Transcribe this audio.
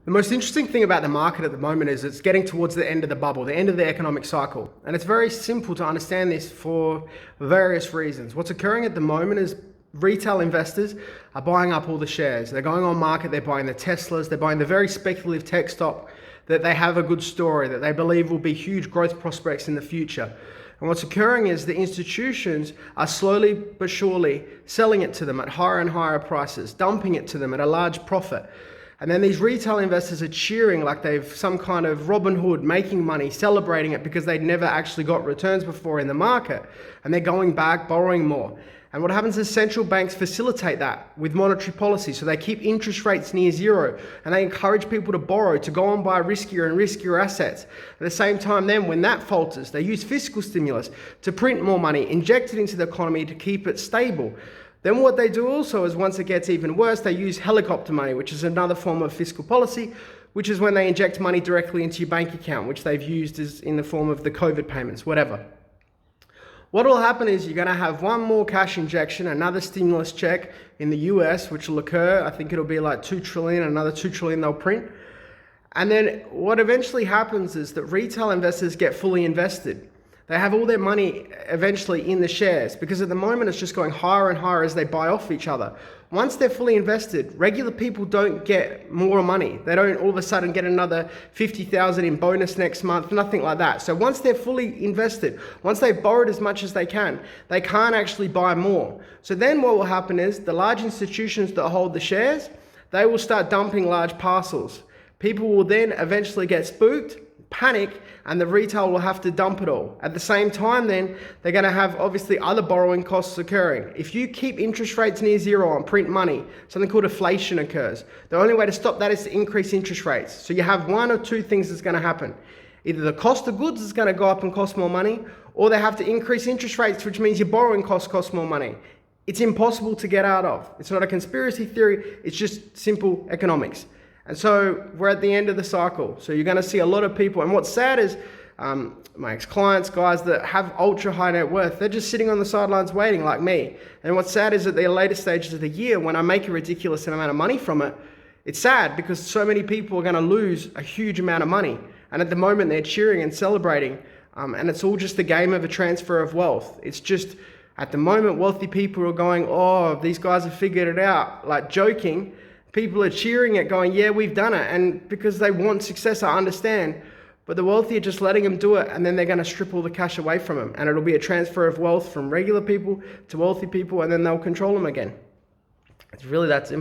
The most interesting thing about the market at the moment is it's getting towards the end of the bubble, the end of the economic cycle. And it's very simple to understand this for various reasons. What's occurring at the moment is retail investors are buying up all the shares. They're going on market, they're buying the Teslas, they're buying the very speculative tech stock that they have a good story, that they believe will be huge growth prospects in the future. And what's occurring is the institutions are slowly but surely selling it to them at higher and higher prices, dumping it to them at a large profit. And then these retail investors are cheering like they've some kind of Robin Hood, making money, celebrating it because they'd never actually got returns before in the market. And they're going back, borrowing more. And what happens is central banks facilitate that with monetary policy. So they keep interest rates near zero and they encourage people to borrow, to go and buy riskier and riskier assets. At the same time then, when that falters, they use fiscal stimulus to print more money, inject it into the economy to keep it stable. Then what they do also is once it gets even worse, they use helicopter money, which is another form of fiscal policy, which is when they inject money directly into your bank account, which they've used as in the form of the COVID payments, whatever. What will happen is you're going to have one more cash injection, another stimulus check in the US, which will occur. I think it'll be like 2 trillion, another 2 trillion they'll print. And then what eventually happens is that retail investors get fully invested. They have all their money eventually in the shares because at the moment it's just going higher and higher as they buy off each other. Once they're fully invested, regular people don't get more money. They don't all of a sudden get another 50,000 in bonus next month, nothing like that. So once they're fully invested, once they've borrowed as much as they can't actually buy more. So then what will happen is the large institutions that hold the shares, they will start dumping large parcels. People will then eventually get spooked, panic, and the retail will have to dump it all. At the same time then, they're going to have obviously other borrowing costs occurring. If you keep interest rates near zero on print money, something called inflation occurs. The only way to stop that is to increase interest rates. So you have one or two things that's going to happen. Either the cost of goods is going to go up and cost more money, or they have to increase interest rates, which means your borrowing costs cost more money. It's impossible to get out of. It's not a conspiracy theory, it's just simple economics. And so we're at the end of the cycle. So you're going to see a lot of people. And what's sad is my ex-clients, guys that have ultra high net worth, they're just sitting on the sidelines waiting like me. And what's sad is at the later stages of the year, when I make a ridiculous amount of money from it, it's sad because so many people are going to lose a huge amount of money. And at the moment they're cheering and celebrating. And it's all just a game of a transfer of wealth. It's just at the moment wealthy people are going, oh, these guys have figured it out, like joking. People are cheering it, going, yeah, we've done it. And because they want success, I understand. But the wealthy are just letting them do it, and then they're going to strip all the cash away from them. And it'll be a transfer of wealth from regular people to wealthy people, and then they'll control them again. It's really that simple.